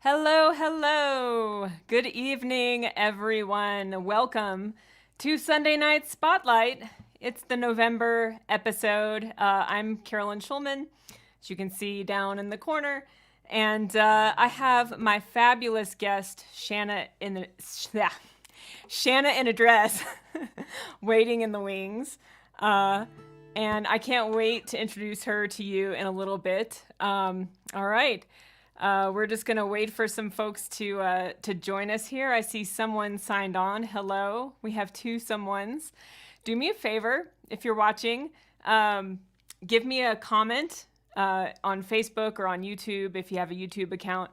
Hello, hello. Good evening, everyone. Welcome to Sunday Night Spotlight. It's the November episode. I'm Carolyn Shulman, as you can see down in the corner. And I have my fabulous guest, Shanna in a dress, waiting in the wings. And I can't wait to introduce her to you in a little bit. All right. We're just gonna wait for some folks to join us here. I see someone signed on. Hello, we have two someones. Do me a favor if you're watching. Give me a comment on Facebook or on YouTube if you have a YouTube account.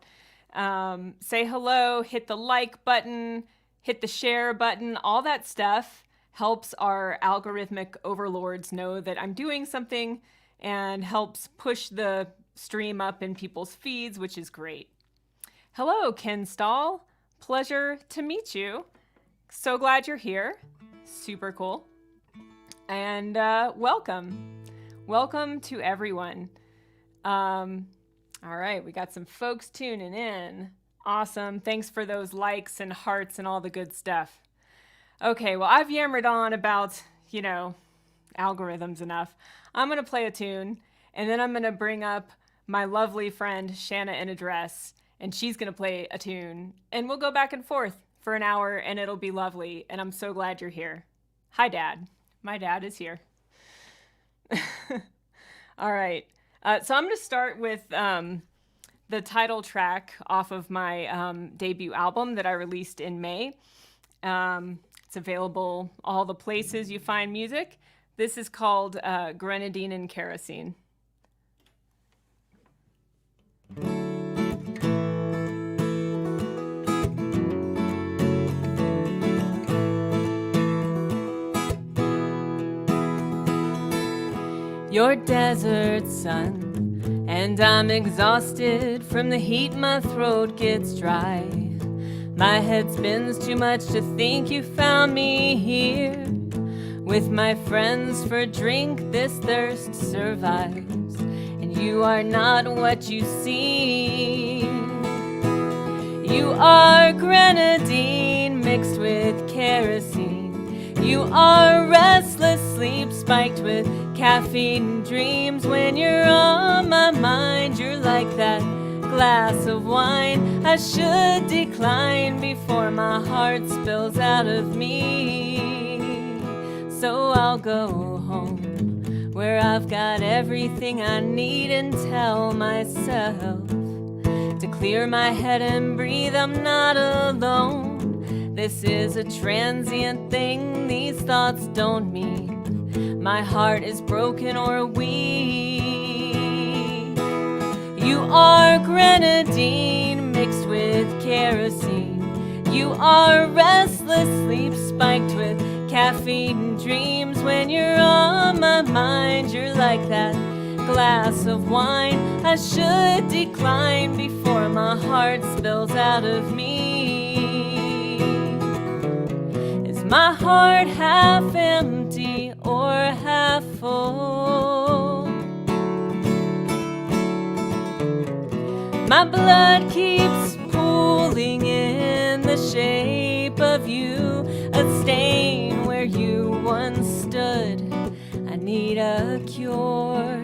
Say hello. Hit the like button. Hit the share button. All that stuff helps our algorithmic overlords know that I'm doing something and helps push the stream up in people's feeds, which is great. Hello, Ken Stahl. Pleasure to meet you. So glad you're here. Super cool. And welcome. Welcome to everyone. All right, we got some folks tuning in. Awesome. Thanks for those likes and hearts and all the good stuff. Okay, well, I've yammered on about, algorithms enough. I'm going to play a tune, and then I'm going to bring up my lovely friend, Shanna in a dress, and she's going to play a tune, and we'll go back and forth for an hour, and it'll be lovely, and I'm so glad you're here. Hi, Dad. My dad is here. All right. So I'm going to start with the title track off of my debut album that I released in May. It's available all the places you find music. This is called Grenadine and Kerosene. Your desert sun, and I'm exhausted from the heat, my throat gets dry. My head spins too much to think you found me here. With my friends for a drink, this thirst survives, and you are not what you seem. You are grenadine mixed with kerosene. You are restless sleep spiked with caffeine dreams. When you're on my mind, you're like that glass of wine I should decline before my heart spills out of me. So I'll go home where I've got everything I need and tell myself to clear my head and breathe, I'm not alone. This is a transient thing, these thoughts don't mean my heart is broken or weak. You are grenadine mixed with kerosene. You are restless sleep spiked with caffeine dreams. When you're on my mind, you're like that glass of wine I should decline before my heart spills out of me. Is my heart half empty or half full? My blood keeps pooling in the shape of you, a stain where you once stood. I need a cure,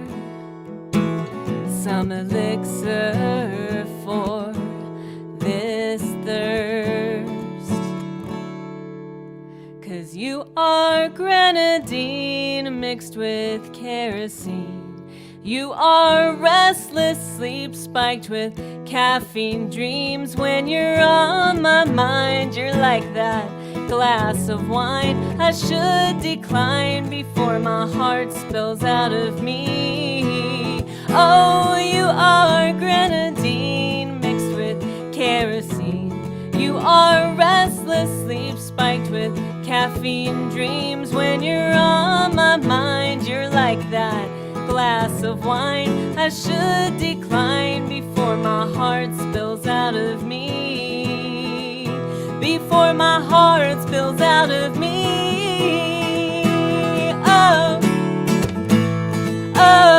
some elixir for this thirst. 'Cause you are grenadine mixed with kerosene. You are restless sleep spiked with caffeine dreams. When you're on my mind, you're like that glass of wine I should decline before my heart spills out of me. Oh, you are grenadine mixed with kerosene. You are restless sleep spiked with caffeine dreams. When you're on my mind, you're like that glass of wine I should decline before my heart spills out of me. Before my heart spills out of me. Oh, oh,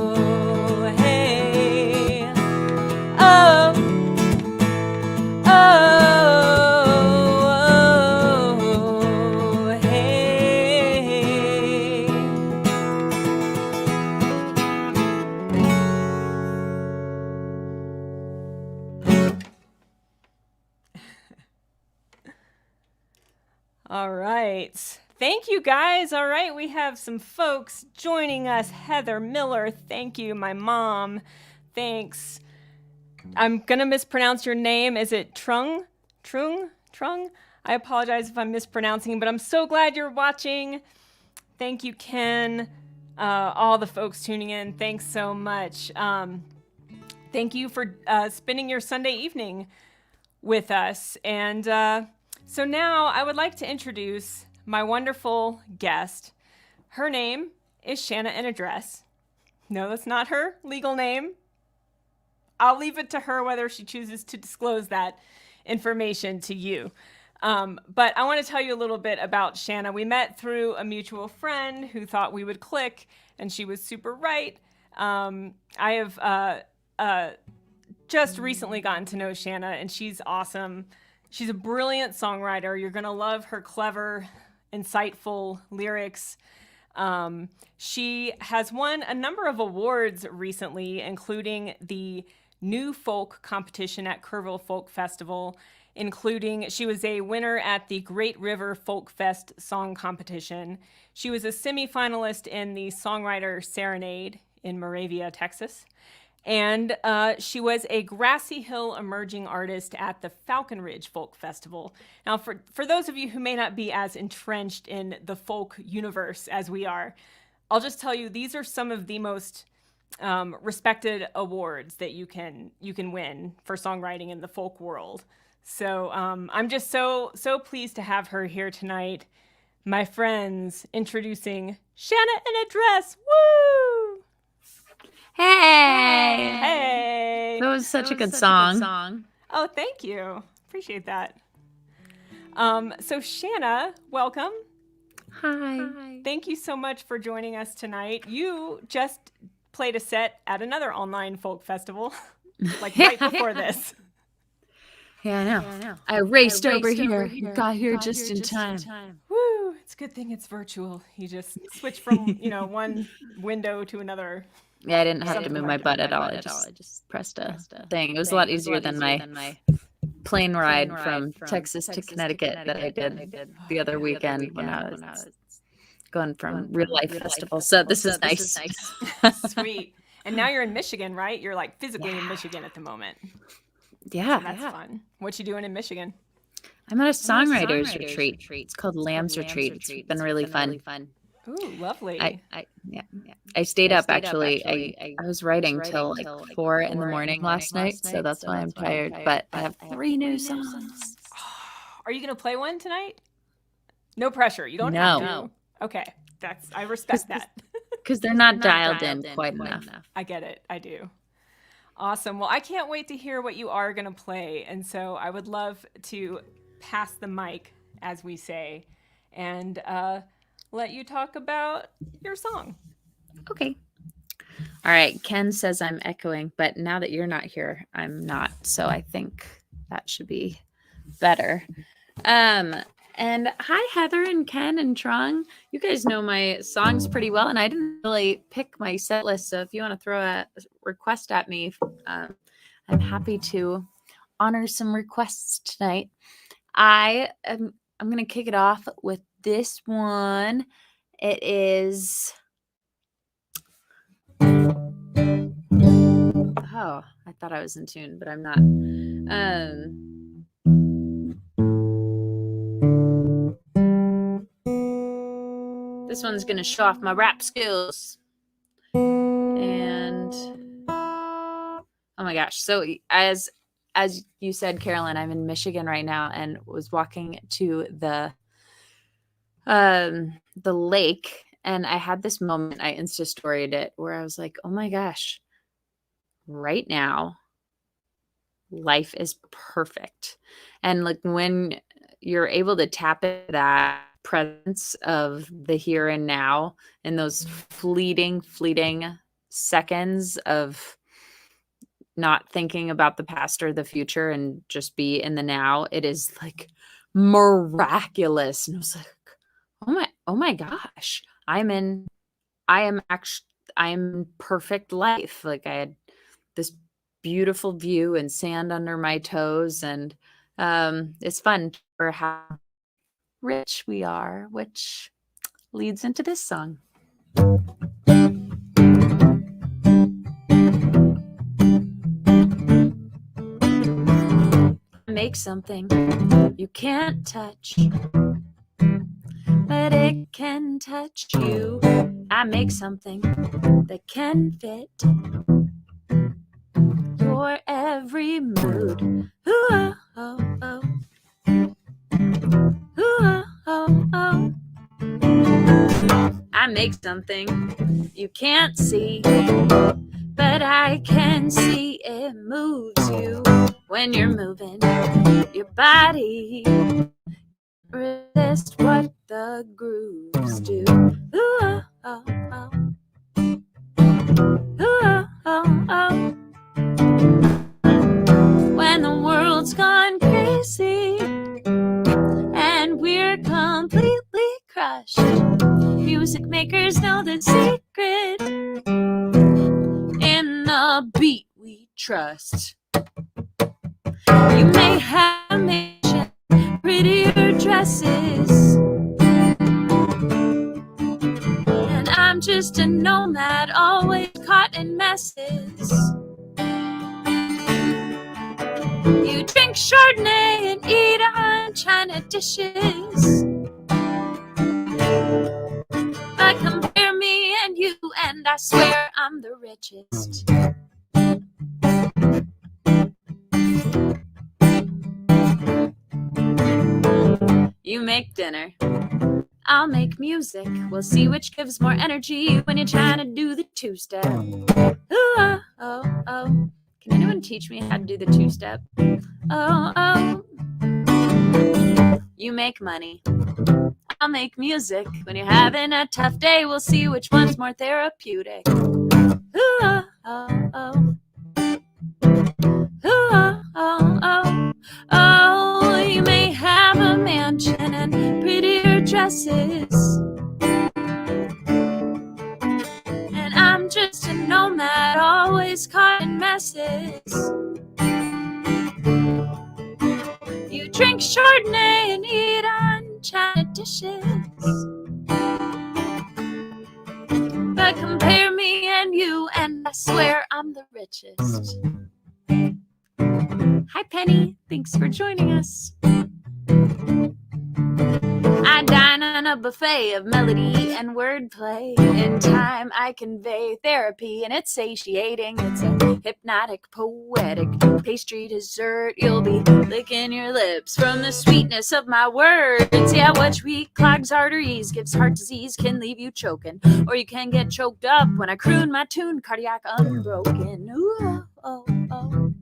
oh, hey. All right. Thank you, guys. All right, we have some folks joining us. Heather Miller, thank you. My mom, thanks. I'm going to mispronounce your name. Is it Trung? Trung? I apologize if I'm mispronouncing, but I'm so glad you're watching. Thank you, Ken. All the folks tuning in, thanks so much. Thank you for spending your Sunday evening with us. And so now I would like to introduce my wonderful guest. Her name is Shanna in a dress. No, that's not her legal name. I'll leave it to her whether she chooses to disclose that information to you. But I want to tell you a little bit about Shanna. We met through a mutual friend who thought we would click, and she was super right. I have just recently gotten to know Shanna, and she's awesome. She's a brilliant songwriter. You're going to love her clever, insightful lyrics. She has won a number of awards recently, including the New Folk competition at Kerrville Folk Festival, including she was a winner at the Great River Folk Fest Song Competition. She was a semifinalist in the Songwriter Serenade in Moravia, Texas. And she was a Grassy Hill Emerging Artist at the Falcon Ridge Folk Festival. Now, for those of you who may not be as entrenched in the folk universe as we are, I'll just tell you, these are some of the most respected awards that you can win for songwriting in the folk world. So I'm just so pleased to have her here tonight. My friends, introducing Shanna in a dress. Woo! Hey! That was such a good song. Oh, thank you. Appreciate that. So Shanna, welcome. Hi. Thank you so much for joining us tonight. You just played a set at another online folk festival, like right before this. Yeah, I know. I raced over here. Got here just in time. Woo! It's a good thing it's virtual. You just switch from, one window to another. Yeah, I didn't have to move my butt at all. I just pressed a thing. It was a lot easier than my plane ride from Texas to Connecticut that I did the other weekend when I was going from real life festival. So this is nice. Sweet. And now you're in Michigan, right? You're like physically in Michigan at the moment. Yeah. So that's fun. What you doing in Michigan? I'm at a songwriters retreat. It's called Lamb's Retreat. It's been really fun. Ooh, lovely. I stayed up actually. I was writing till like 4 in the morning last night, so that's why I'm tired. But I have 3 new songs. Are you gonna play one tonight? No pressure. You don't have to. Okay, I respect that. Because they're not dialed in quite enough. I get it. I do. Awesome. Well, I can't wait to hear what you are gonna play, and so I would love to pass the mic, as we say, and let you talk about your song. Okay. All right. Ken says I'm echoing, but now that you're not here, I'm not. So I think that should be better. And hi, Heather and Ken and Trung. You guys know my songs pretty well, and I didn't really pick my set list. So if you want to throw a request at me, I'm happy to honor some requests tonight. I'm going to kick it off with this one. It is. Oh, I thought I was in tune, but I'm not. This one's going to show off my rap skills. And oh my gosh. So as you said, Carolyn, I'm in Michigan right now and was walking to the lake, and I had this moment. I Insta storied it where I was like, oh my gosh, right now life is perfect. And like when you're able to tap into that presence of the here and now and those fleeting seconds of not thinking about the past or the future and just be in the now, it is like miraculous. And I was like, oh my gosh, I'm in perfect life. Like I had this beautiful view and sand under my toes, and it's fun for how rich we are, which leads into this song. Make something you can't touch, but it can touch you. I make something that can fit your every mood. Ooh, oh, oh, oh. Ooh, oh, oh, oh. I make something you can't see, but I can see it moves you when you're moving your body. Resist what the grooves do. Ooh, oh, oh, oh. Ooh, oh, oh. When the world's gone crazy and we're completely crushed, music makers know the secret in the beat we trust. You may have a mansion, prettier dresses, and I'm just a nomad, always caught in messes. You drink Chardonnay and eat on china dishes, but compare me and you, and I swear I'm the richest. You make dinner, I'll make music. We'll see which gives more energy when you're trying to do the two-step. Ooh, oh, oh, oh. Can anyone teach me how to do the two-step? Oh, oh. You make money, I'll make music. When you're having a tough day, we'll see which one's more therapeutic. Ooh, oh, oh, oh. Ooh, oh, oh, oh. Oh, you may have a mansion and prettier dresses, and I'm just a nomad, always caught in messes. You drink Chardonnay and eat on china dishes, but compare me and you, and I swear I'm the richest. Hi, Penny. Thanks for joining us. I dine on a buffet of melody and wordplay. In time, I convey therapy, and it's satiating. It's a hypnotic, poetic pastry dessert. You'll be licking your lips from the sweetness of my words. Yeah, what weak clogs arteries, gives heart disease, can leave you choking, or you can get choked up when I croon my tune, cardiac unbroken. Ooh, oh, oh, oh.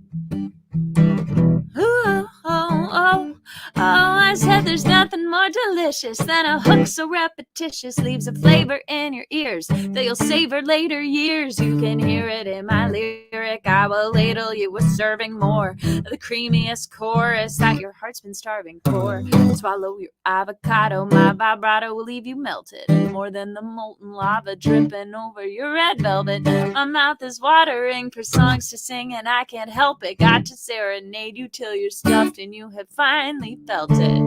Ooh, oh, oh, oh, I said there's nothing more delicious than a hook so repetitious, leaves a flavor in your ears that you'll savor later years. You can hear it in my lyric. I will ladle you with serving more of the creamiest chorus that your heart's been starving for. Swallow your avocado, my vibrato will leave you melted, more than the molten lava dripping over your red velvet. My mouth is watering for songs to sing, and I can't help it. Got to serenade you till you're stuffed and you have finally felt it.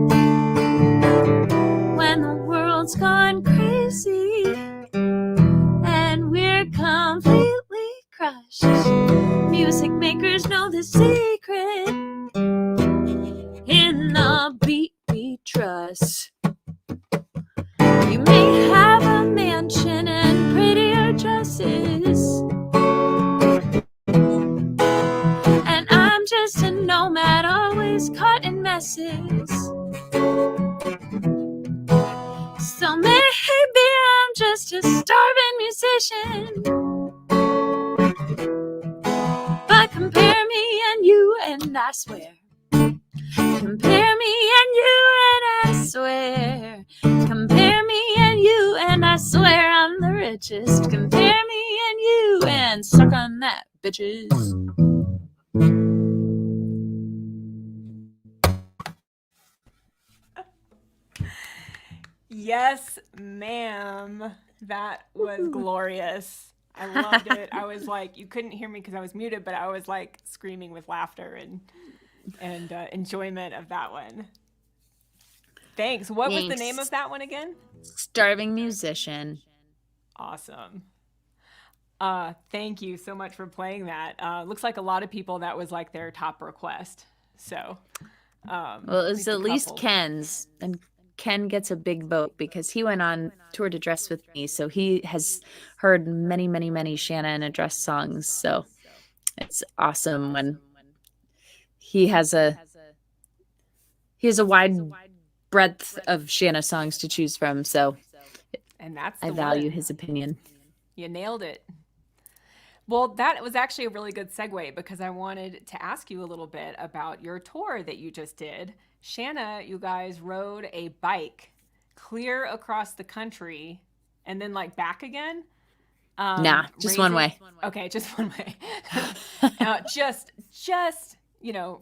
When the world's gone crazy and we're completely crushed, music makers know the secret in the beat we trust. You may have a mansion and prettier dresses, and I'm just a nomad, always caught in messes. So maybe I'm just a starving musician, but compare me and you, and I swear. Compare me and you, and I swear. Compare me and you, and I swear I'm the richest. Compare me and you, and suck on that, bitches. Yes, ma'am. That was glorious. I loved it. I was like, you couldn't hear me because I was muted, but I was like screaming with laughter and enjoyment of that one. Thanks. What was the name of Thanks. that one again? Starving Musician. Awesome. Thank you so much for playing that. Looks like a lot of people that was like their top request. So, Well, it at was least a at least couple. Ken's, and Ken gets a big vote because he went on tour to dress with me. So he has heard many, many, many Shanna and Address songs. So it's awesome when he has a he has a wide breadth of Shanna songs to choose from. So And that's I the value one. his opinion. You nailed it. Well, that was actually a really good segue because I wanted to ask you a little bit about your tour that you just did. Shanna, you guys rode a bike clear across the country and then like back again. Nah, just one Raising way. Okay, just one way. Just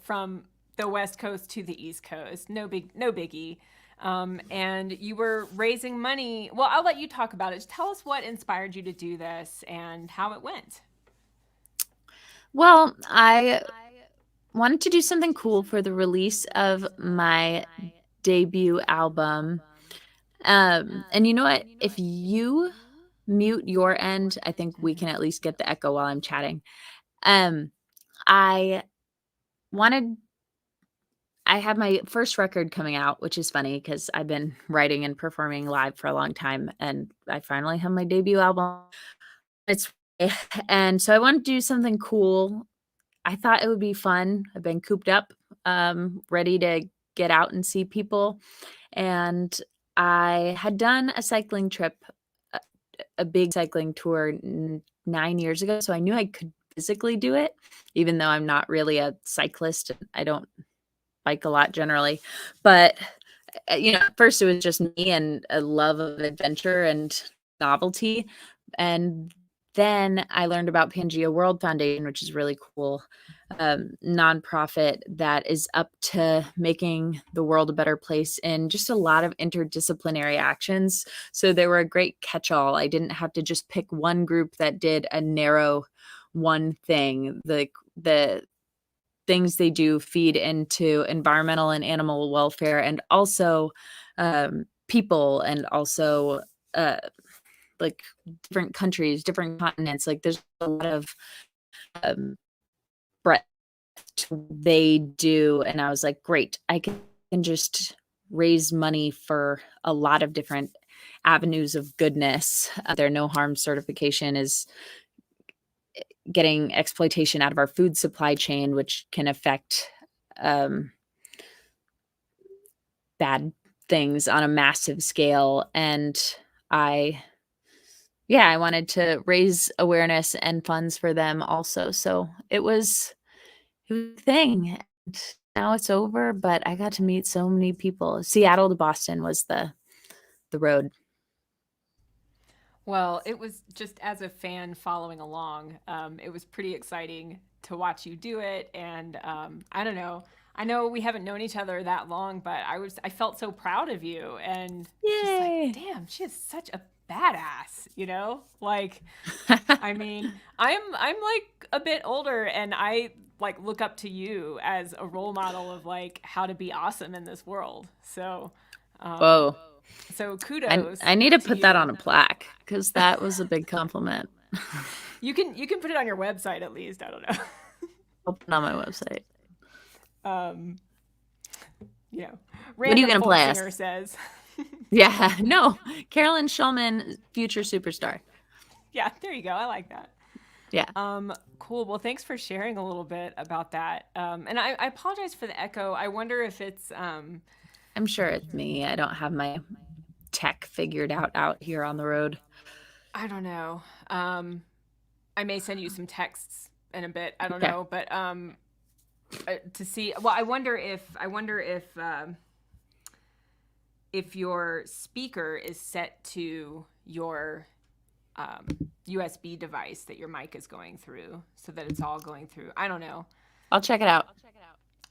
from the West Coast to the East Coast. No biggie. And you were raising money. Well, I'll let you talk about it. Just tell us what inspired you to do this and how it went. Well, I wanted to do something cool for the release of my debut album. And you know what? If you mute your end, I think we can at least get the echo while I'm chatting. Um, I wanted I have my first record coming out, which is funny because I've been writing and performing live for a long time, and I finally have my debut album. It's and so I wanted to do something cool. I thought it would be fun. I've been cooped up, ready to get out and see people, and I had done a cycling trip, a, a big cycling tour 9 years ago, so I knew I could physically do it, even though I'm not really a cyclist. I don't bike a lot generally, but at first it was just me and a love of adventure and novelty. And then I learned about Pangaea World Foundation, which is really cool, nonprofit that is up to making the world a better place in just a lot of interdisciplinary actions. So they were a great catch-all. I didn't have to just pick one group that did a narrow one thing. The things they do feed into environmental and animal welfare, and also people, and also uh, like different countries, different continents. Like there's a lot of um, breadth to what they do, and I was like, great, I can just raise money for a lot of different avenues of goodness. Their no harm certification is getting exploitation out of our food supply chain, which can affect um, bad things on a massive scale. And I, yeah, I wanted to raise awareness and funds for them also. So it was a thing. And now it's over, but I got to meet so many people. Seattle to Boston was the road. Well, it was just as a fan following along, it was pretty exciting to watch you do it. And I don't know. I know we haven't known each other that long, but I felt so proud of you and just like, Yay. damn, she is such a badass, you know? Like, I mean, I'm like a bit older and I like look up to you as a role model of like how to be awesome in this world. Um, Whoa. so I, kudos I need to to put that you. on a plaque because that was a big compliment. You can put it on your website at least. I don't know. I'll put it on my website. um, What are you random going to folk play singer us? says. Yeah, no. Carolyn Shulman, future superstar. Yeah, there you go. I like that. Yeah, Cool. Well, thanks for sharing a little bit about that. And I apologize for the echo. I wonder if it's I'm sure it's me. I don't have my tech figured out here on the road. I don't know. I may send you some texts in a bit. I don't Okay. know, but to see. Well, I wonder if your speaker is set to your USB device that your mic is going through, so that it's all going through. I don't know. I'll check it out.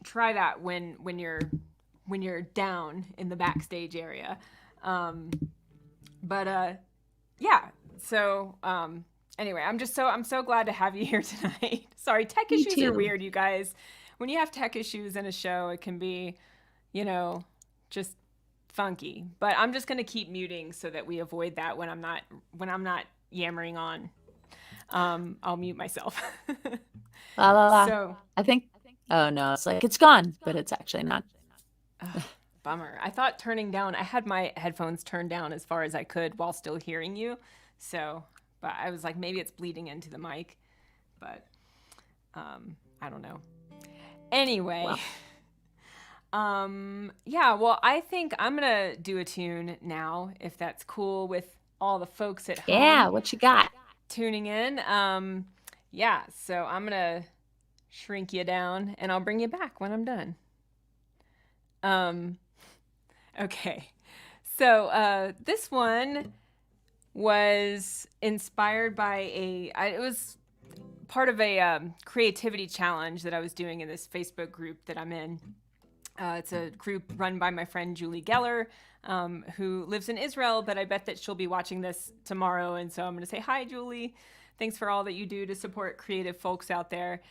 Try that when you're down in the backstage area. Um, but yeah. So anyway, I'm so glad to have you here tonight. Sorry, tech Me issues are too. weird, you guys. When you have tech issues in a show, it can be, you know, just funky. But I'm just gonna keep muting so that we avoid that when I'm not yammering on. I'll mute myself. La la la. So, I think. Oh no, it's like it's gone, but it's actually not. bummer. I thought turning down. I had my headphones turned down as far as I could while still hearing you. So, but I was like, maybe it's bleeding into the mic. But I don't know. Anyway. Well. Yeah, well, I think I'm gonna do a tune now, if that's cool with all the folks at home Yeah, what you got? tuning in. Yeah, so I'm gonna shrink you down and I'll bring you back when I'm done. Um, okay. So this one was inspired by it was part of a creativity challenge that I was doing in this Facebook group that I'm in. It's a group run by my friend Julie Geller, who lives in Israel, but I bet that she'll be watching this tomorrow. And so I'm going to say, hi, Julie. Thanks for all that you do to support creative folks out there.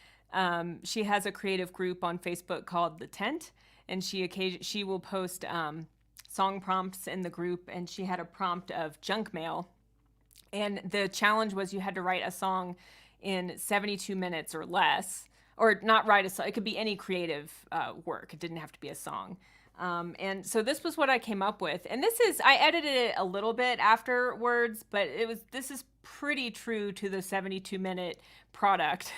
She has a creative group on Facebook called The Tent, and she will post song prompts in the group. And she had a prompt of junk mail. And the challenge was you had to write a song in 72 minutes or less. Or not write a song. It could be any creative work. It didn't have to be a song. And so this was what I came up with. And I edited it a little bit afterwards, but this is pretty true to the 72-minute product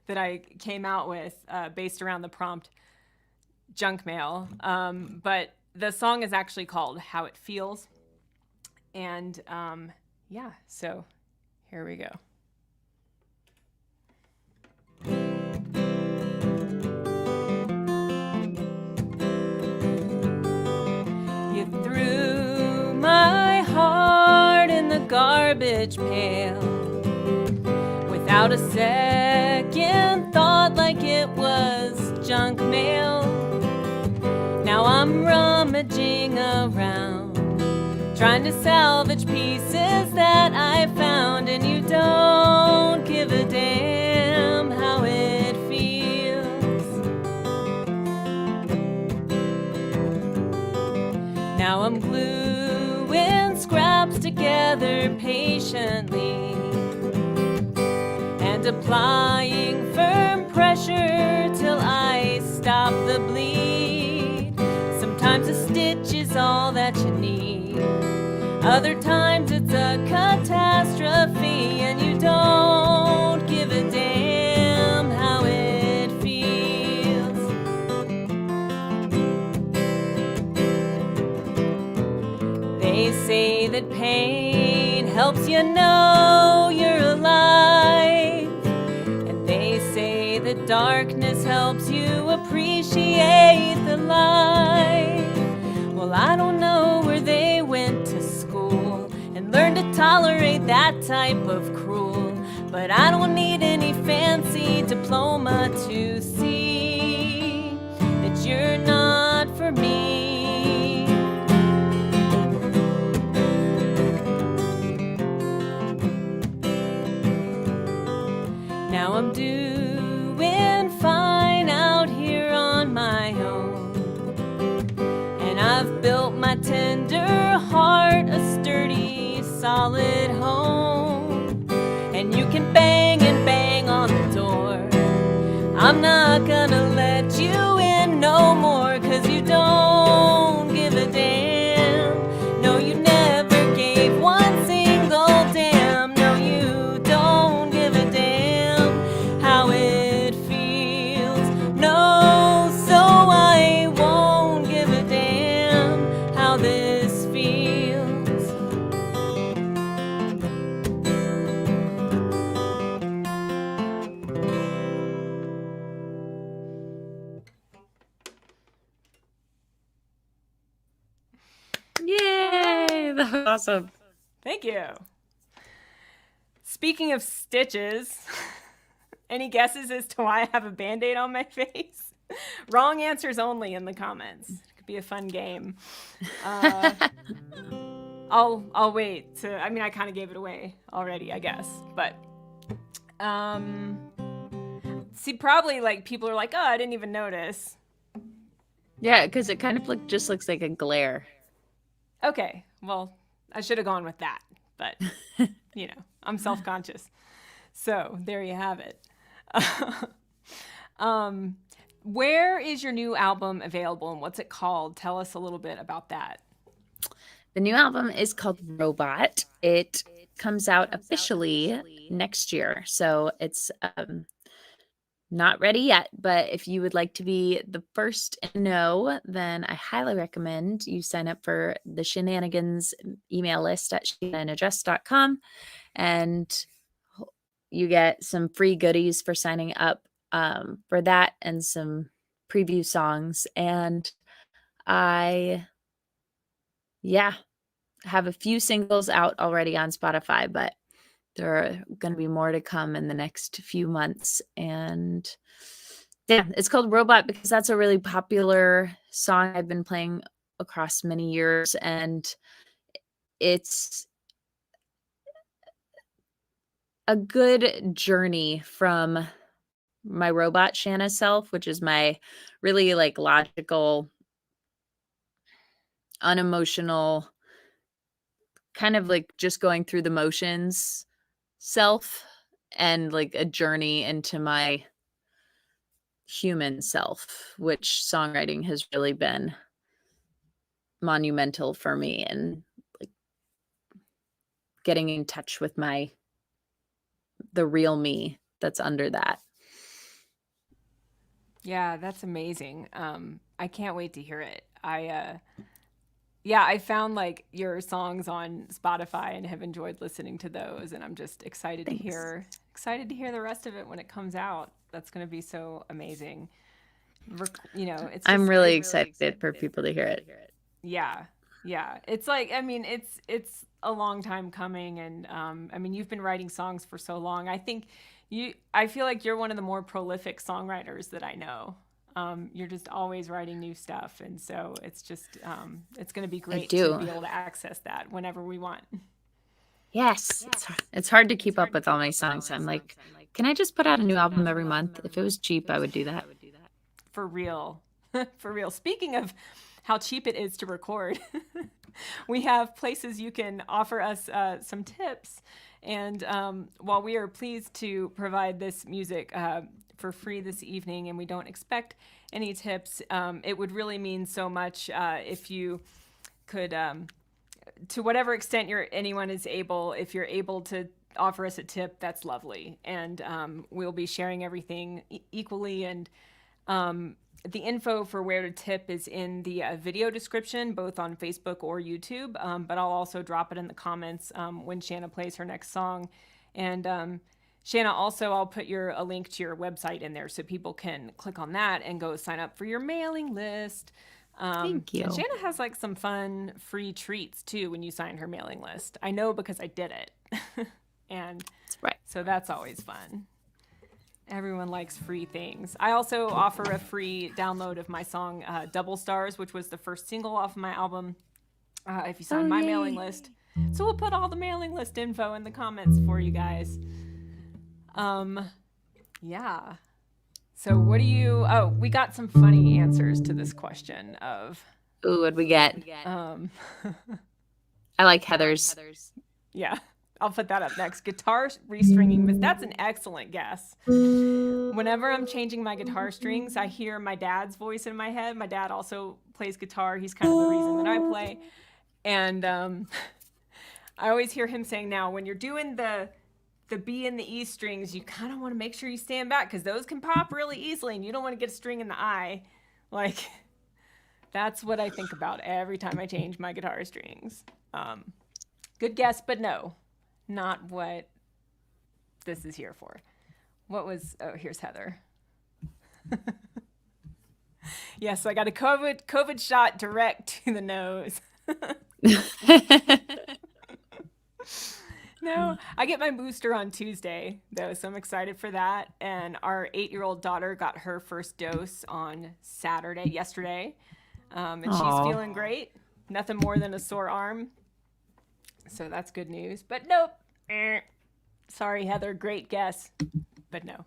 that I came out with based around the prompt junk mail. But the song is actually called How It Feels. And yeah, so here we go. You threw my heart in the garbage pail without a second thought, like it was junk mail. Now I'm rummaging around, trying to salvage pieces that I found, and you don't give a damn how it feels. Now I'm gluing scraps together patiently and applying firm pressure till I stop the bleed. Sometimes a stitch is all that you need. Other times it's a catastrophe, and you don't give a damn how it feels. They say that pain helps you know you're alive, and they say that darkness helps you appreciate the light. Well, I don't know where they went to school and learned to tolerate that type of cruel, but I don't need any fancy diploma to see that you're not for me. Now I'm doing fine out here on my own. I've built my tender heart a sturdy, solid home. And you can bang and bang on the door. I'm not gonna let you in no more, 'cause you don't give a damn. No, you never gave one single damn. No, you don't give a damn how it feels. No, so I won't give a damn how this feels. Yay! That was awesome. Thank you. Speaking of stitches, any guesses as to why I have a Band-Aid on my face? Wrong answers only in the comments. It could be a fun game. I'll wait to. I mean, I kind of gave it away already, I guess. But see, probably like people are like, oh, I didn't even notice. Yeah, because it kind of just looks like a glare. Okay, well, I should have gone with that, but I'm self-conscious. So there you have it. um, where is your new album available and what's it called? Tell us a little bit about that. The new album is called Robot. It comes out officially next year. So it's not ready yet, but if you would like to be the first to know, then I highly recommend you sign up for the Shenanigans email list at shannanaddress.com, and you get some free goodies for signing up for that and some preview songs. And I, yeah, have a few singles out already on Spotify, but there are going to be more to come in the next few months. And yeah, it's called Robot because that's a really popular song I've been playing across many years. And it's a good journey from my robot Shanna self, which is my really like logical, unemotional, kind of like just going through the motions self, and like a journey into my human self, which songwriting has really been monumental for me, and like getting in touch with the real me that's under that. Yeah, that's amazing. I can't wait to hear it. I found like your songs on Spotify and have enjoyed listening to those, and I'm just Thanks. excited to hear the rest of it when it comes out. That's going to be so amazing. It's I'm just really excited for people to hear it. yeah, yeah. It's like it's a long time coming, and you've been writing songs for so long. I feel like you're one of the more prolific songwriters that I know. You're just always writing new stuff, and so it's going to be I great to do. be able to access that whenever we want. Yes, it's hard to keep up with all my songs. I'm like, can I just put out a new album every month? If it was cheap, I would do that. For real, for real. Speaking of how cheap it is to record, we have places you can offer us some tips. And while we are pleased to provide this music for free this evening, and we don't expect any tips, it would really mean so much if you could, to whatever extent anyone is able, if you're able to offer us a tip, that's lovely. And we'll be sharing everything equally. And the info for where to tip is in the video description, both on Facebook or YouTube. But I'll also drop it in the comments when Shanna plays her next song. And Shanna, also, I'll put a link to your website in there so people can click on that and go sign up for your mailing list. Thank you. And Shanna has like some fun free treats too when you sign her mailing list. I know because I did it. And That's right. so that's always fun. Everyone likes free things. I also offer a free download of my song Double Stars, which was the first single off of my album, if you sign my mailing list. So we'll put all the mailing list info in the comments for you guys. Yeah. So what do you... Oh, we got some funny answers to this question of... Ooh, what'd we get? I like Heather's. Yeah. I'll put that up next. Guitar restringing, but that's an excellent guess. Whenever I'm changing my guitar strings, I hear my dad's voice in my head. My dad also plays guitar. He's kind of the reason that I play. And I always hear him saying, now, when you're doing the B and the E strings, you kind of want to make sure you stand back because those can pop really easily and you don't want to get a string in the eye. Like, that's what I think about every time I change my guitar strings. Good guess, but no. Not what this is here for. Here's Heather. Yes, I got a COVID shot direct to the nose. No, I get my booster on Tuesday, though, so I'm excited for that. And our 8-year-old daughter got her first dose on yesterday. And she's feeling great. Nothing more than a sore arm. So that's good news. But nope. Sorry, Heather. Great guess. But no.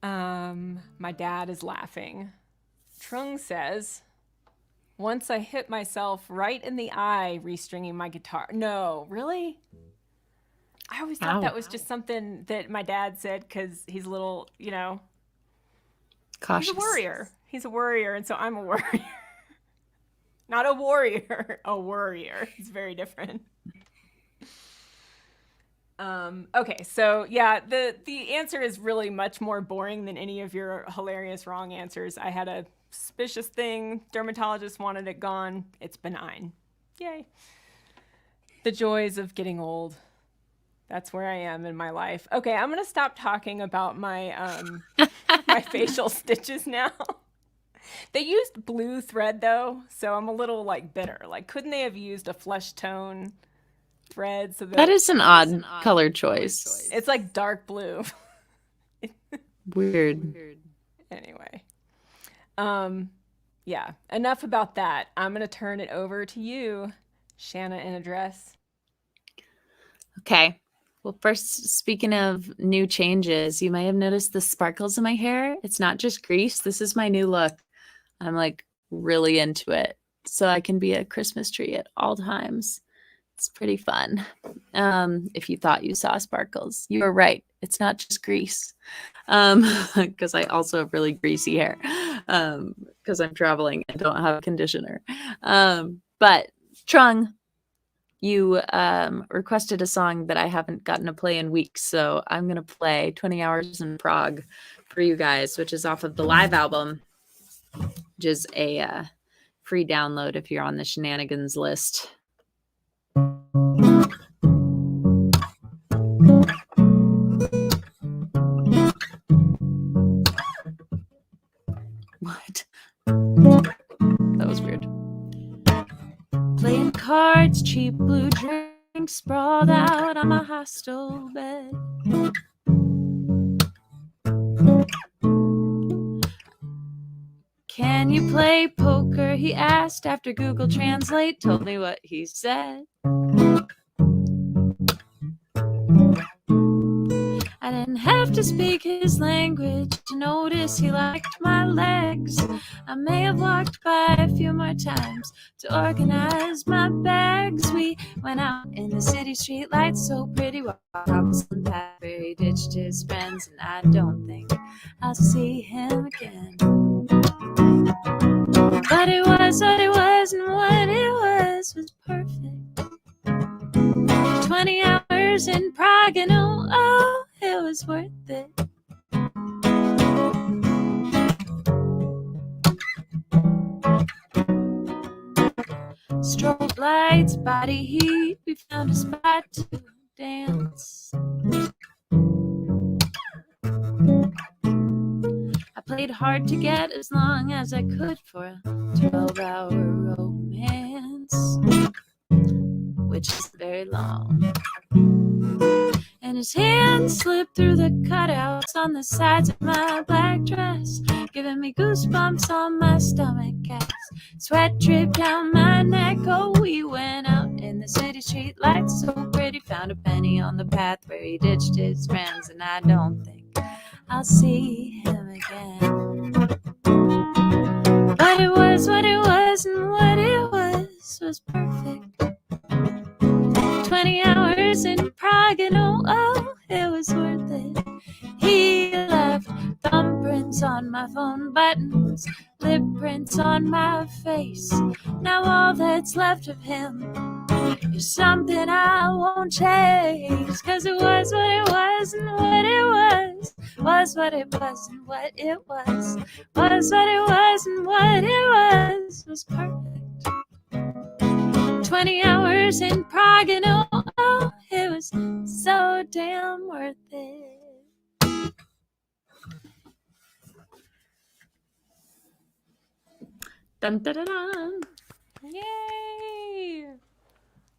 My dad is laughing. Trung says, Once I hit myself right in the eye restringing my guitar. No, really? I always thought Ow. that was just something that my dad said because he's a little, he's a Cautious. worrier. He's a worrier, and so I'm a worrier. Not a warrior, a worrier. It's very different. Okay, so yeah, the answer is really much more boring than any of your hilarious wrong answers. I had a suspicious thing. Dermatologist wanted it gone. It's benign. Yay. The joys of getting old. That's where I am in my life. Okay, I'm gonna stop talking about my my facial stitches now. They used blue thread though, so I'm a little like bitter. Like, couldn't they have used a flesh tone thread so That that is an odd color choice. it's like dark blue? Weird. Anyway, yeah. Enough about that. I'm gonna turn it over to you, Shanna, in a dress. Okay. Well, first, speaking of new changes, you may have noticed the sparkles in my hair. It's not just grease. This is my new look. I'm like really into it. So I can be a Christmas tree at all times. It's pretty fun. If you thought you saw sparkles, you were right. It's not just grease. Because I also have really greasy hair. Because I'm traveling and don't have a conditioner. But Trung, you requested a song that I haven't gotten to play in weeks. So I'm going to play 20 Hours in Prague for you guys, which is off of the live album, which is a free download if you're on the shenanigans list. What? That was weird. Playing cards, cheap blue drinks, sprawled out on my hostel bed. Can you play poker? He asked after Google Translate told me what he said. I didn't have to speak his language to notice he liked my legs. I may have walked by a few more times to organize my bags. We went out in the city street lights so pretty, walked across the path where he ditched his friends, and I don't think I'll see him again. But it was what it was, and what it was perfect. 20 hours in Prague, and oh, it was worth it. Strobe lights, body heat, we found a spot to dance. I played hard to get as long as I could for a 12-hour romance, which is very long. And his hand slipped through the cutouts on the sides of my black dress, giving me goosebumps on my stomach as sweat dripped down my neck. Oh, we went out in the city street lights so pretty, found a penny on the path where he ditched his friends, and I don't think I'll see him again. But it was what it was, and what it was perfect. 20 hours in Prague, and oh, it was worth it. He left thumbprints on my phone buttons, lip prints on my face. Now all that's left of him is something I won't chase. 'Cause it was what it was, and what it was what it was, and what it was what it was, and what it was perfect. 20 hours in Prague, and oh, it was so damn worth it. Dun, dun, dun, dun. Yay!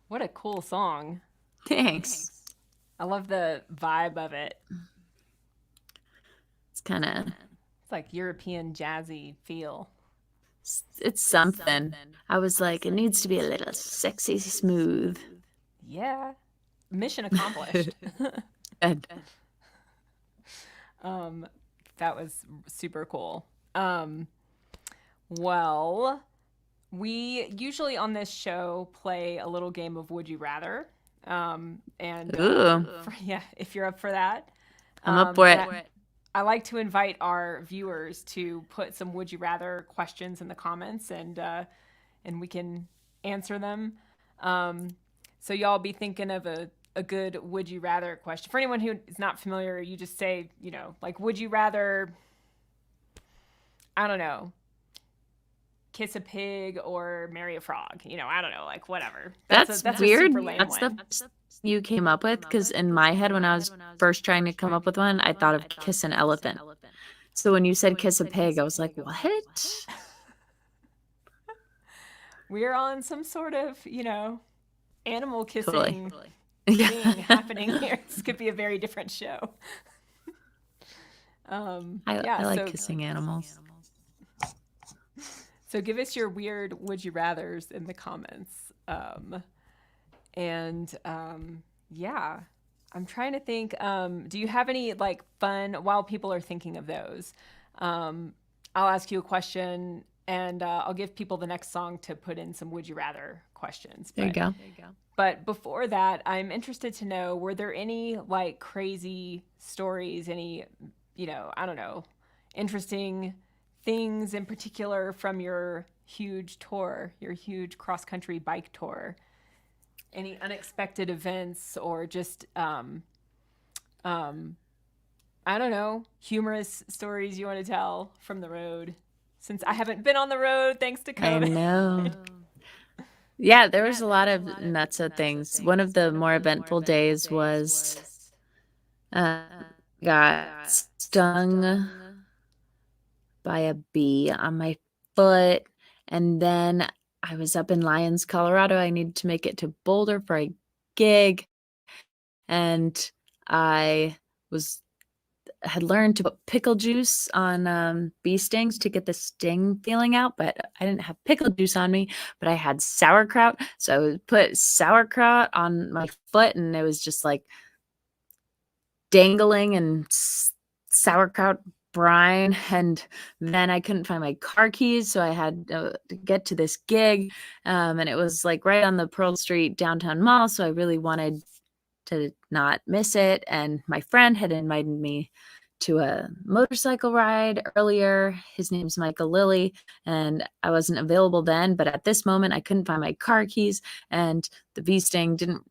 What a cool song. Thanks. I love the vibe of it. It's kind of... It's like European jazzy feel. It's something. I was like, it needs to be a little sexy smooth. Yeah. Mission accomplished. That was super cool. Well, We usually on this show play a little game of Would You Rather. Ooh, Yeah, if you're up for that. I'm up for And it. I like to invite our viewers to put some Would You Rather questions in the comments, and we can answer them. Um, so y'all be thinking of a good Would You Rather question. For anyone who is not familiar, you just say, like, Would you rather, I don't know, kiss a pig or marry a frog? I don't know, like, whatever. That's That's a weird. super lame That's the one. best you came up with, because in my head, when I was first trying to come up with one, I thought of kiss an elephant. So when you said kiss a pig, I was like, what? We're on some sort of, animal Totally. kissing Yeah. thing happening here. This could be a very different show. Yeah, I like kissing animals. So give us your weird would you rathers in the comments. And yeah, I'm trying to think. Do you have any like fun while people are thinking of those? I'll ask you a question and I'll give people the next song to put in some would you rather questions. There you go. But before that, I'm interested to know, were there any like crazy stories, any, I don't know, interesting things in particular from your huge tour, your huge cross country bike tour? Any unexpected events or just, I don't know, humorous stories you want to tell from the road? Since I haven't been on the road thanks to I COVID. know. Yeah, there was a lot of nutso things. One of the more eventful days was uh, got stung by a bee on my foot, and then I was up in Lyons, Colorado. I needed to make it to Boulder for a gig, and I had learned to put pickle juice on bee stings to get the sting feeling out, but I didn't have pickle juice on me, but I had sauerkraut. So I would put sauerkraut on my foot, and it was just like dangling and sauerkraut brine. And then I couldn't find my car keys, so I had to get to this gig, and it was like right on the Pearl Street downtown mall, so I really wanted to not miss it. And my friend had invited me to a motorcycle ride earlier. His name's Michael Lilly, and I wasn't available then, but at this moment I couldn't find my car keys, and the bee sting wasn't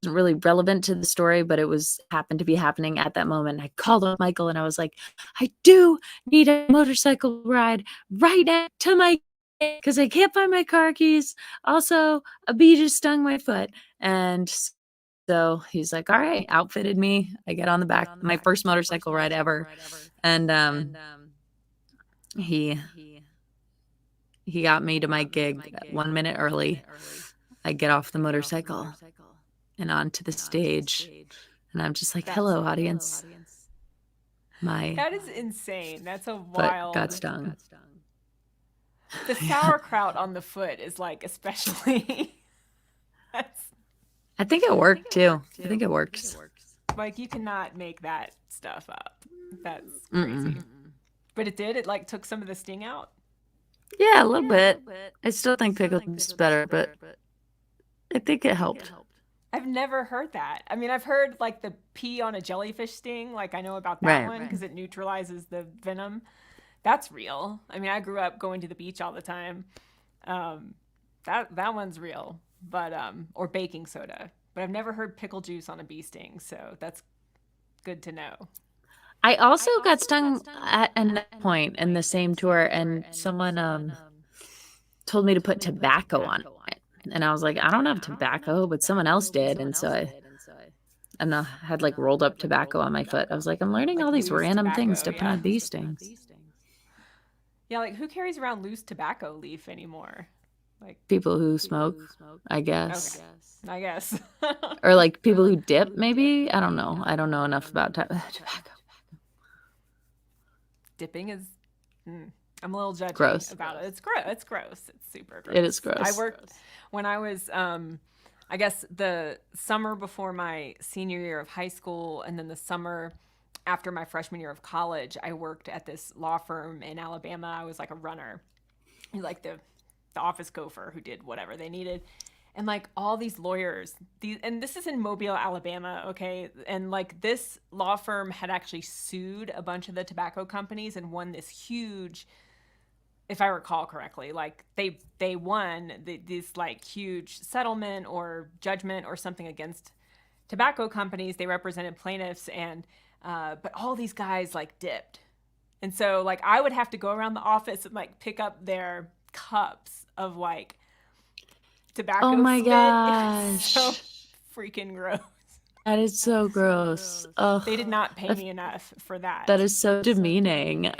really relevant to the story, but it happened to be happening at that moment. I called up Michael and I was like, I do need a motorcycle ride right now to my, because I can't find my car keys. Also, a bee just stung my foot. And so he's like, all right, outfitted me. I get on the back, my first motorcycle ride ever. And he got me to my gig 1 minute early. I get off the motorcycle and onto the stage, and I'm just like, hello, audience. That is insane. That's a But wild. got stung. The sauerkraut on the foot is like especially. I think it worked too. I think it works. Like you cannot make that stuff up. That's crazy. But it did. It like took some of the sting out. Yeah, a little bit. I still think pickle juice is better, but I think it helped. I've never heard that. I mean, I've heard like the pee on a jellyfish sting. Like I know about that one because it neutralizes the venom. That's real. I mean, I grew up going to the beach all the time. That one's real. But or baking soda. But I've never heard pickle juice on a bee sting, so that's good to know. I also got stung at a point in the same tour, and someone told me to put tobacco on it. And I was like, I don't have tobacco, but someone else did. And so I had like rolled up tobacco on my foot. I was like, I'm learning Like all these loose random tobacco, things to put yeah. on bee stings. Yeah, like who carries around loose tobacco leaf anymore? Like People who smoke, I guess. Okay. I guess. Or like people who dip, maybe? I don't know. I don't know enough about tobacco. Dipping is I'm a little judgy Gross. about it. It's gross. It's gross. It's super gross. It is gross. I worked when I was I guess the summer before my senior year of high school, and then the summer after my freshman year of college, I worked at this law firm in Alabama. I was like a runner. Like the the office gopher who did whatever they needed. And like all these lawyers, and this is in Mobile, Alabama, okay? And like this law firm had actually sued a bunch of the tobacco companies and won this huge, if I recall correctly, like they won this like huge settlement or judgment or something against tobacco companies. They represented plaintiffs, and but all these guys like dipped. And so like I would have to go around the office and like pick up their cups of like tobacco Oh my spit. It was gosh. so freaking gross. That is so gross. Ugh. They did not pay me enough for that. That is so demeaning.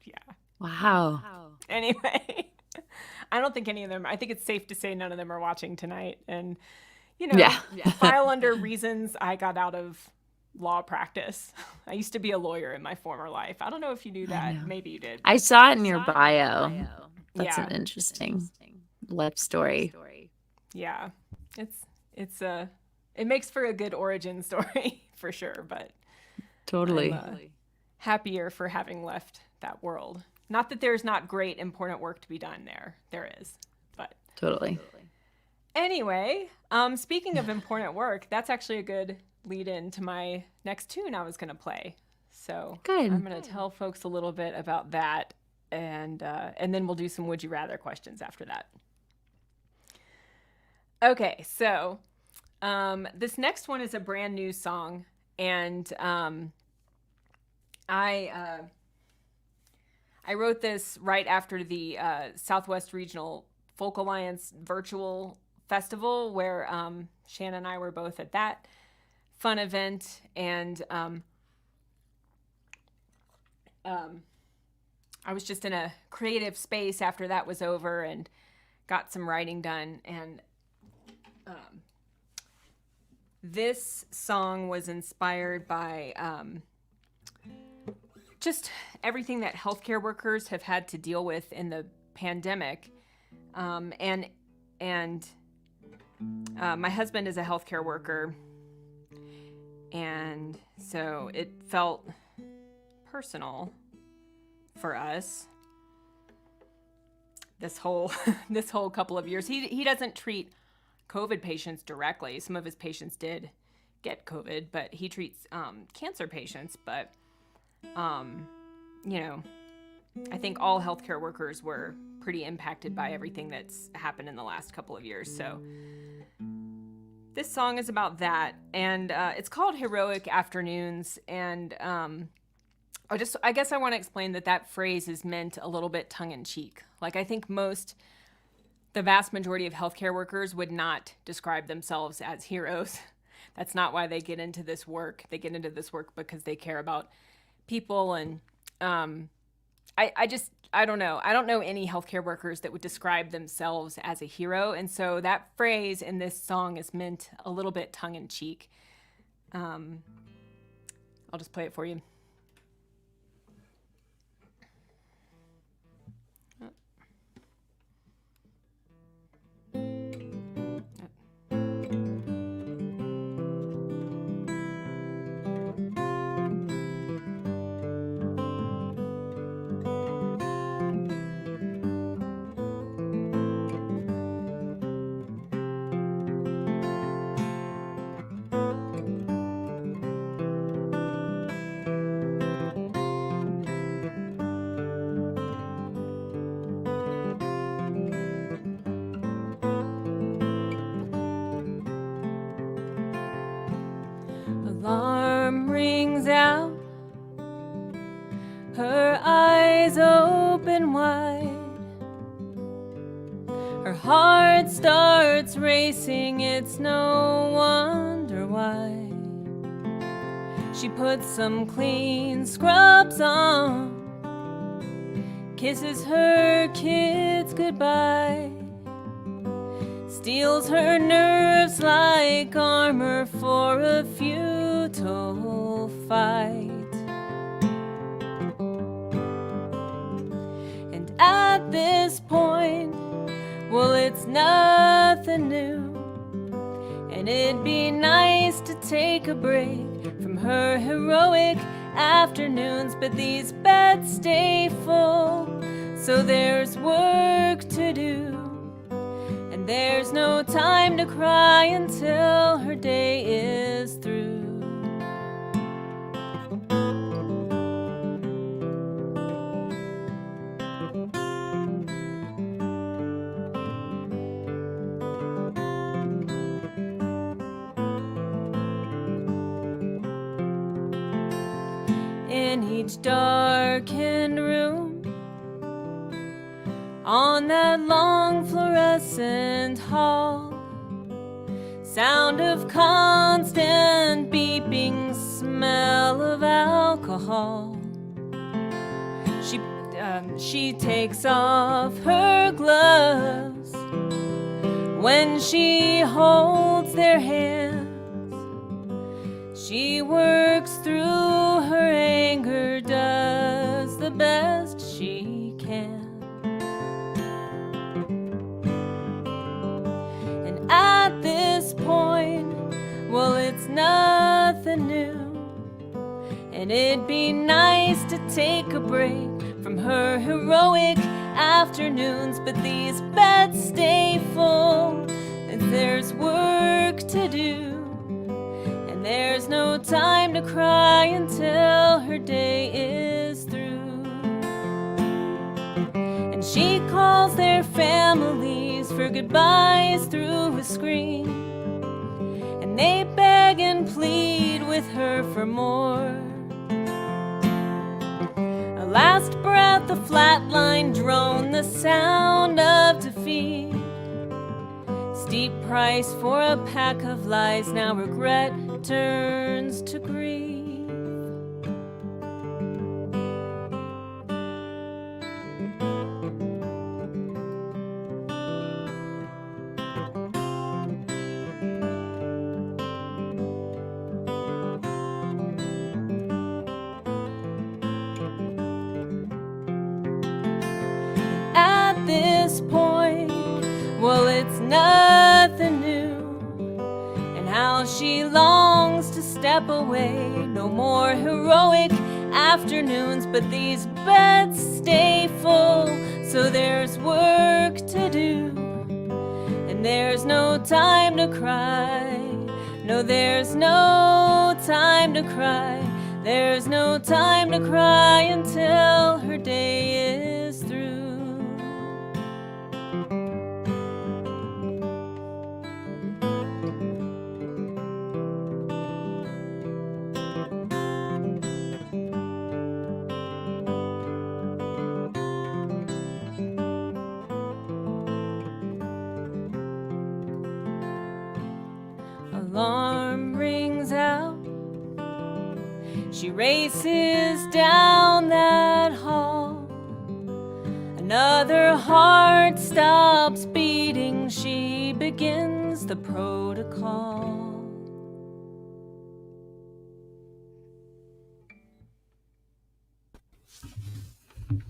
Yeah. Wow. Anyway, I don't think any of them, I think it's safe to say none of them are watching tonight. And, you know, Yeah. file under reasons I got out of law practice. I used to be a lawyer in my former life. I don't know if you knew that. Maybe you did. I saw it in your bio. That's Yeah. an interesting life story. Yeah. It makes for a good origin story for sure, but Totally. I'm happier for having left that world. Not that there's not great important work to be done there. There is, but Totally. anyway, speaking of important work, that's actually a good lead in to my next tune I was going to play. So Good. I'm going to tell folks a little bit about that, and then we'll do some Would You Rather questions after that. Okay, so this next one is a brand new song, and I wrote this right after the Southwest Regional Folk Alliance virtual festival, where Shanna and I were both at that fun event, and I was just in a creative space after that was over and got some writing done, and this song was inspired by just everything that healthcare workers have had to deal with in the pandemic. And my husband is a healthcare worker, and so it felt personal for us this whole couple of years. He doesn't treat COVID patients directly. Some of his patients did get COVID, but he treats cancer patients. But you know, I think all healthcare workers were pretty impacted by everything that's happened in the last couple of years. So this song is about that, and it's called Heroic Afternoons. And I guess I want to explain that phrase is meant a little bit tongue-in-cheek. Like, I think the vast majority of healthcare workers would not describe themselves as heroes. That's not why they get into this work. They get into this work because they care about people, and I don't know. I don't know any healthcare workers that would describe themselves as a hero, and so that phrase in this song is meant a little bit tongue-in-cheek. I'll just play it for you. Alarm rings out, her eyes open wide, her heart starts racing, it's no wonder why. She puts some clean scrubs on, kisses her kids goodbye, steels her nerves like armor for a futile fight. And at this point, well, it's nothing new, and it'd be nice to take a break from her heroic afternoons, but these beds stay full, so there's work to do. And there's no time to cry until her day is through. In each darkened room, on that long fluorescent hall, sound of constant beeping, smell of alcohol. She takes off her gloves when she holds their hands. She works through her anger, does the best she can. And at this point, well, it's nothing new. And it'd be nice to take a break from her heroic afternoons, but these beds stay full, and there's work to do. And there's no time to cry until her day is through. And she calls their families for goodbyes through a screen, and they beg and plead with her for more. A last breath, a flatline drone, the sound of defeat. Steep price for a pack of lies, now regret turns to grief. At this point, well, it's nothing new. And how she longs to step away. No more heroic afternoons, but these beds stay full, so there's work to do. And there's no time to cry. No, there's no time to cry. There's no time to cry until her day is through. Alarm rings out. She races down that hall. Another heart stops beating. She begins the protocol.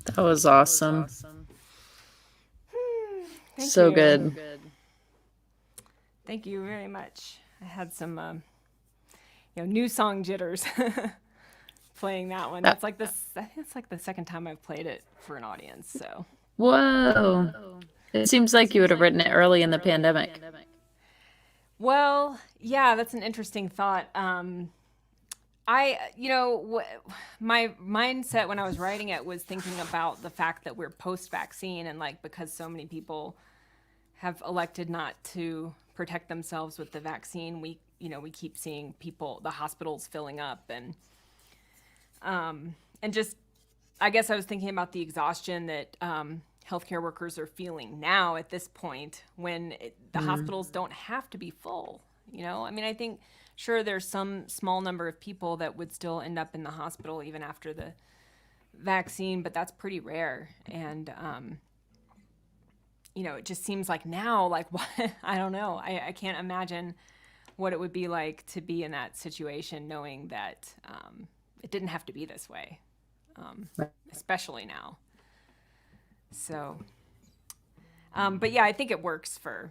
That was awesome. Thank So you. good. Thank you very much. I had some, new song jitters playing that one. That's like this. I think it's like the second time I've played it for an audience. So. Whoa. It seems like you would have written it early in the pandemic. Well, yeah, that's an interesting thought. My mindset when I was writing it was thinking about the fact that we're post-vaccine, and like because so many people have elected not to protect themselves with the vaccine, we keep seeing the hospitals filling up, and just, I guess I was thinking about the exhaustion that healthcare workers are feeling now at this point when the hospitals don't have to be full. I think sure there's some small number of people that would still end up in the hospital even after the vaccine, but that's pretty rare. And it just seems like now, like, what? I don't know. I can't imagine what it would be like to be in that situation, knowing that it didn't have to be this way, especially now. So, but yeah, I think it works for,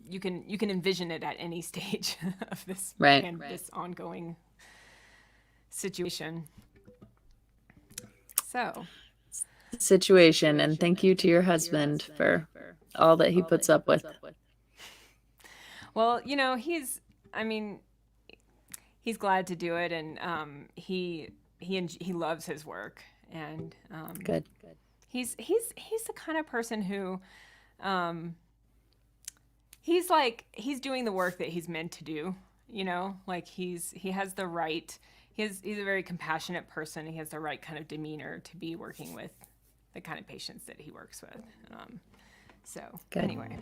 you can envision it at any stage of this, this ongoing situation. So, situation, and thank you to your husband for all that he puts up with. Well, he's glad to do it, and he loves his work, and Good. he's the kind of person who he's doing the work that he's meant to do, like he has the right, he's a very compassionate person. He has the right kind of demeanor to be working with the kind of patients that he works with. So Good. Anyway,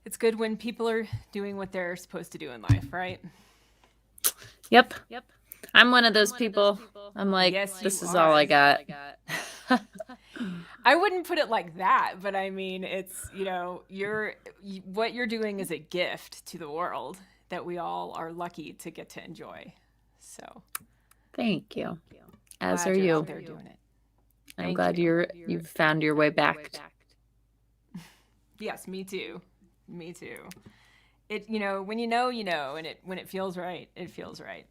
it's good when people are doing what they're supposed to do in life, right? Yep. I'm one of those people. I'm like, Yes, this you is all I got. I wouldn't put it like that, but I mean, it's, what you're doing is a gift to the world that we all are lucky to get to enjoy. So Thank you. As glad are you're you. out there doing it. I'm glad you've found your way back. Yes, me too. It, when and when it feels right, it feels right.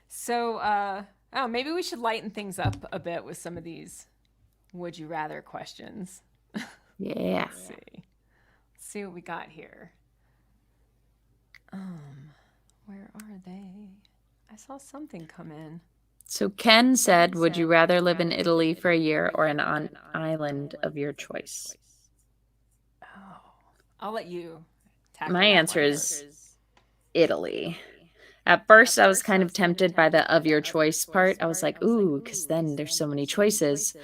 So, maybe we should lighten things up a bit with some of these would you rather questions. Yeah. Let's see what we got here. Where are they? I saw something come in. So Ken said, would you rather live in Italy for a year or on an island of your choice? Oh, I'll let you tackle My that answer one is first. Italy. At first, I was kind of tempted by the of your choice part. I was like, ooh, because then there's so many choices.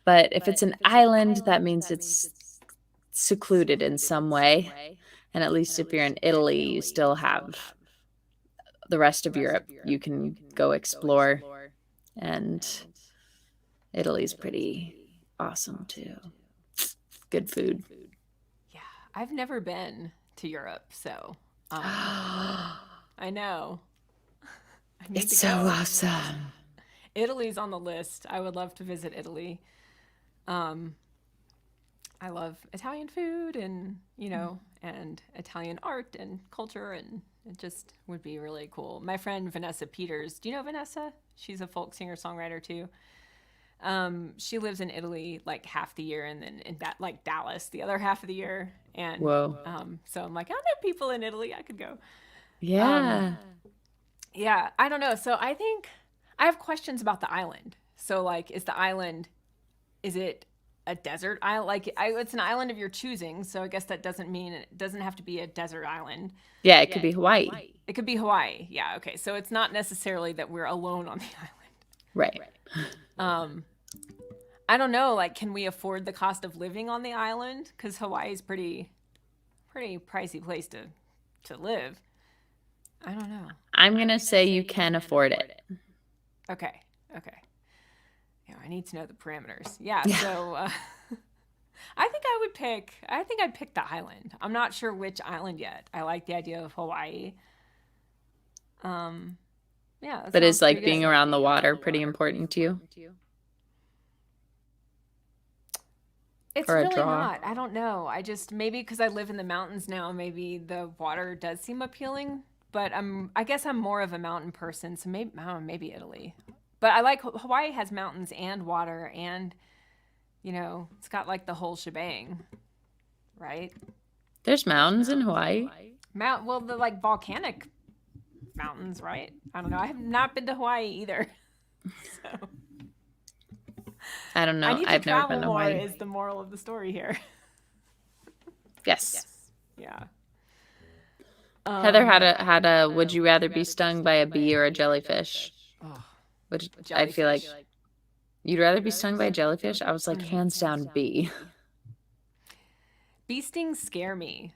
But if it's an island, that means it's secluded in some way. And at least if you're in Italy, you still have the rest of Europe you can go explore. And Italy's pretty awesome too. Good food. Yeah, I've never been to Europe, so I know. I need It's to so go. awesome. Italy's on the list. I would love to visit Italy. I love Italian food and, and Italian art and culture, and it just would be really cool. My friend Vanessa Peters, do you know Vanessa? She's a folk singer-songwriter too. She lives in Italy like half the year, and then in like Dallas the other half of the year. And Whoa. so I'm like, I know people in Italy. I could go. Yeah. Yeah, I don't know. So I think I have questions about the island. So like, is it a desert island? Like, it's an island of your choosing. So I guess that doesn't mean it doesn't have to be a desert island. Yeah, it could be Hawaii. It could be Hawaii. Yeah. Okay. So it's not necessarily that we're alone on the island. Right. I don't know. Like, can we afford the cost of living on the island? Because Hawaii's pretty pricey place to live. I don't know. I'm going to say you can afford it. Okay. Yeah, I need to know the parameters. Yeah. So I think I'd pick the island. I'm not sure which island yet. I like the idea of Hawaii. Yeah. But is like being around the water pretty important to you? It's really not. I don't know. I just, maybe because I live in the mountains now, maybe the water does seem appealing. But I guess I'm more of a mountain person, so maybe, I don't know, maybe Italy. But I like Hawaii has mountains and water, and it's got like the whole shebang, right? There's mountains in Hawaii. Well, the like volcanic mountains, right? I don't know. I have not been to Hawaii either. So I don't know. I need to I've never travel been to more. Hawaii. Is the moral of the story here? Yes. Yeah. Heather had a would you rather be stung by a bee or a jellyfish? Oh, Which I feel like you'd rather be stung by a jellyfish? I was like, hands down, bee. bee stings scare me.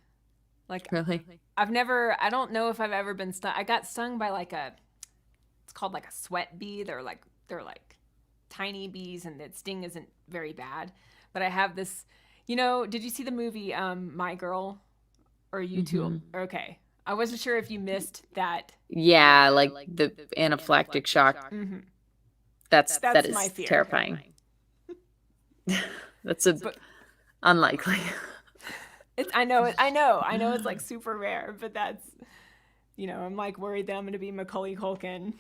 Like, Really? I don't know if I've ever been stung. I got stung by it's called like a sweat bee. They're like tiny bees, and the sting isn't very bad. But I have this, did you see the movie My Girl? Or you two? Okay. I wasn't sure if you missed that. Yeah, like the anaphylactic shock. Mm-hmm. That is my fear. terrifying. That's unlikely. I know it's like super rare, but that's, I'm like worried that I'm going to be Macaulay Culkin.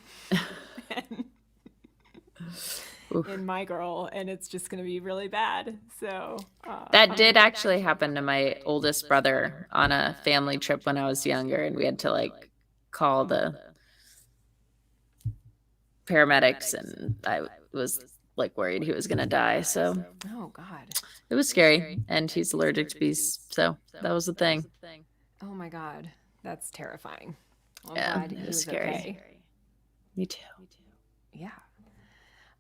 in My Girl, and it's just going to be really bad. So That did actually happen to my oldest brother on a family trip when I was younger, and we had to like call the paramedics, and I was like worried he was gonna die. So oh God, it was scary, and he's allergic to bees, so that was the thing. oh my God, that's terrifying. I'm Yeah, glad it he was was scary. okay. Me too. Yeah.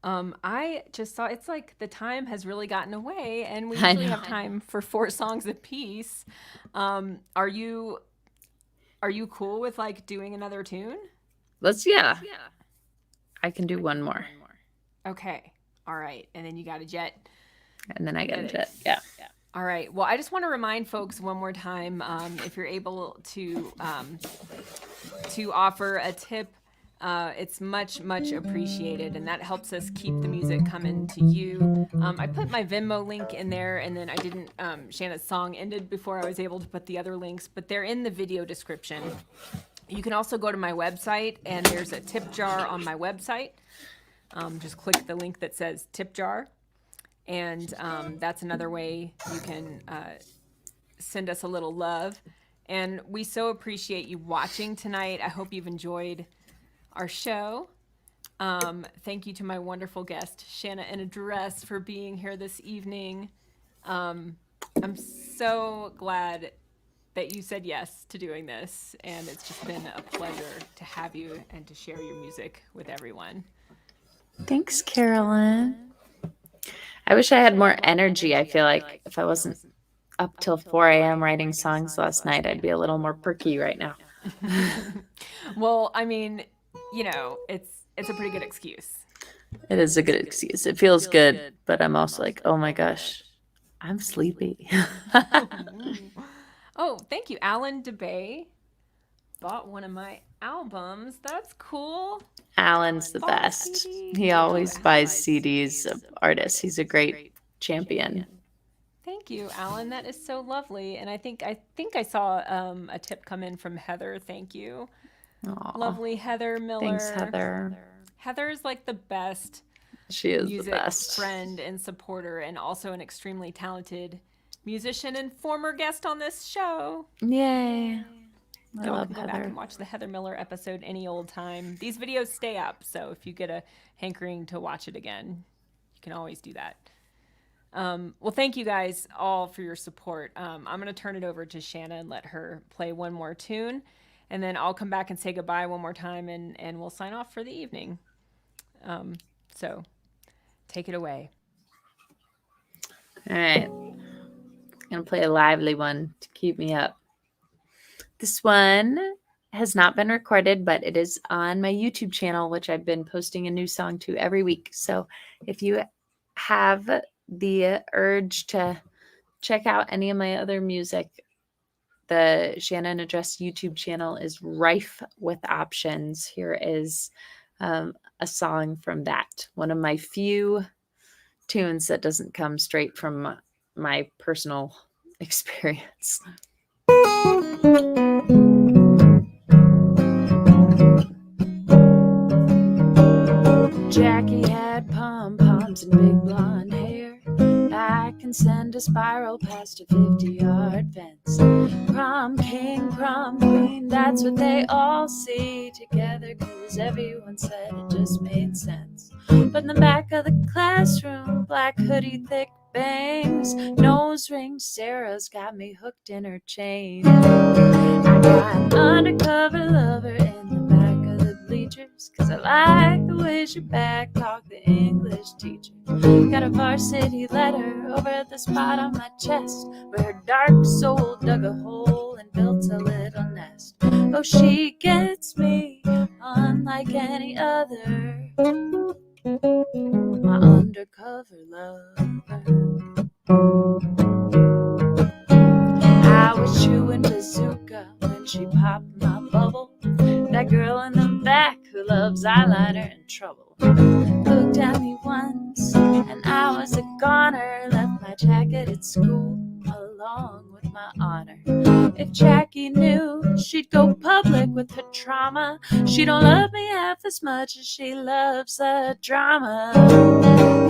I just saw it's like the time has really gotten away, and we I usually know. have time for 4 songs apiece. Are you cool with like doing another tune? Yeah. I can do one more, Okay. All right. And then you got a jet. and then I get Get it. it. Yeah. All right. Well, I just want to remind folks one more time, if you're able to offer a tip, it's much appreciated, and that helps us keep the music coming to you. I put my Venmo link in there, and then I didn't. Shanna's song ended before I was able to put the other links, but they're in the video description. You can also go to my website, and there's a tip jar on my website. Just click the link that says tip jar. And that's another way you can send us a little love. And we so appreciate you watching tonight. I hope you've enjoyed our show. Thank you to my wonderful guest, Shanna in a Dress, for being here this evening. I'm so glad that you said yes to doing this. And it's just been a pleasure to have you and to share your music with everyone. Thanks, Carolyn. I wish I had more energy. I feel like if I wasn't up till 4 a.m. writing songs last night, I'd be a little more perky right now. Well, I mean, you know, it's a pretty good excuse. It is a good excuse. It feels good, but I'm also like, oh my gosh, I'm sleepy. Oh, thank you. Alan DeBay bought one of my albums. That's cool. Alan's the best. He always buys CDs of artists. He's a great champion. Thank you, Alan. That is so lovely. And I think I saw a tip come in from Heather. Thank you. Aw, Lovely Heather Miller. thanks, Heather. Heather's like the best She is music the best. friend and supporter, and also an extremely talented musician and former guest on this show. Yay. I Y'all love can go back Heather. and watch the Heather Miller episode any old time. These videos stay up, so if you get a hankering to watch it again, you can always do that. Well, thank you guys all for your support. I'm going to turn it over to Shanna and let her play one more tune, and then I'll come back and say goodbye one more time, and we'll sign off for the evening. So take it away. All right. I'm going to play a lively one to keep me up. This one has not been recorded, but it is on my YouTube channel, which I've been posting a new song to every week. So if you have the urge to check out any of my other music, the Shanna in a Dress YouTube channel is rife with options. Here is a song from that, one of my few tunes that doesn't come straight from my personal experience. Jackie had pom-poms and big blonde hair. I can send a spiral past a 50-yard fence. Prom king, prom queen, that's what they all see together, 'cause everyone said it just made sense. But in the back of the classroom, black hoodie, thick bangs, nose rings, Sarah's got me hooked in her chain. I got an undercover lover in the back of the bleachers, 'cause I like the way she backtalked the English teacher. Got a varsity letter over at the spot on my chest, where her dark soul dug a hole and built a little nest. Oh, she gets me unlike any other, my undercover lover. I was chewing bazooka when she popped my bubble. That girl in the back who loves eyeliner and trouble looked at me once, and I was a goner. Left my jacket at school along with my honor. If Jackie knew, she'd go public with her trauma. She don't love me half as much as she loves the drama.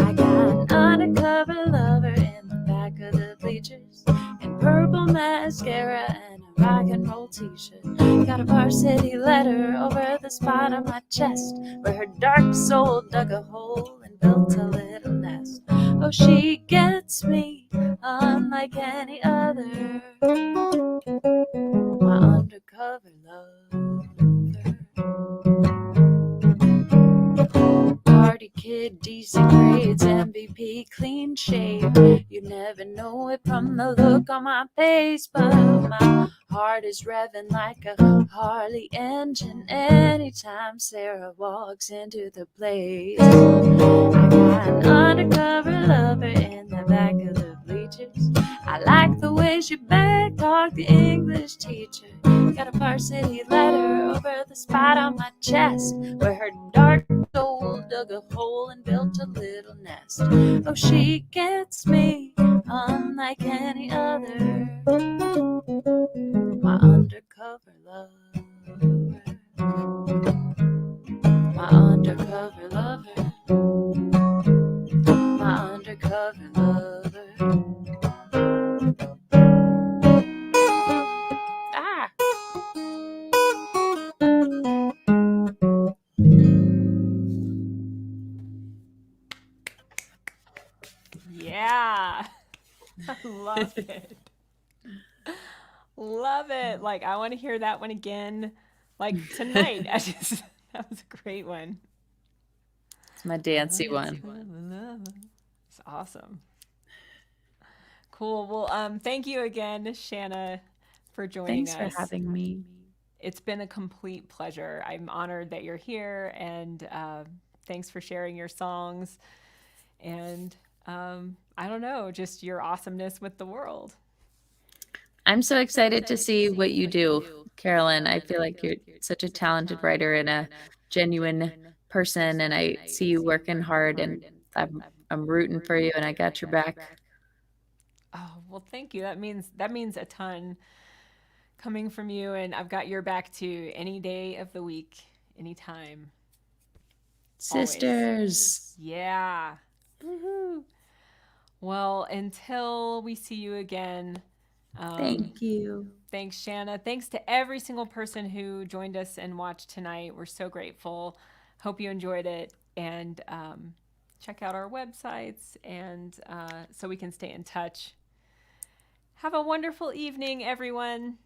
I got an undercover lover in the back of the bleachers, and purple mascara and a rock and roll t-shirt. Got a varsity letter over the spot on my chest, where her dark soul dug a hole and built a little nest. Oh, she gets me unlike any other, my undercover lover. Party kid, decent grades, MVP, clean shave. You never know it from the look on my face, but my heart is revving like a Harley engine anytime Sarah walks into the place. I got an undercover lover in the back of the bleachers. I like the way she back talked the English teacher. Got a varsity letter over the spot on my chest, where her dark soul dug a hole and built a little nest. Oh, she gets me unlike any other, my undercover lover, my undercover lover, my undercover lover. Ah! Yeah. I love it. Love it. Like, I want to hear that one again, like tonight. That was a great one. It's my dancey one. It's awesome. Cool. Well, thank you again, Shanna, for joining Thanks us. for having me. It's been a complete pleasure. I'm honored that you're here, and thanks for sharing your songs and I don't know, just your awesomeness with the world. I'm so excited to see what you do, Carolyn. I feel like you're such a talented writer and a genuine person, and I see you working hard, and I'm rooting for you, and I got your back. Oh, well, thank you. That means a ton coming from you, and I've got your back too any day of the week, anytime. Sisters. Always. Yeah. Woohoo. Well, until we see you again, Thank you. thanks, Shanna. Thanks to every single person who joined us and watched tonight. We're so grateful. Hope you enjoyed it. And check out our websites and so we can stay in touch. Have a wonderful evening, everyone.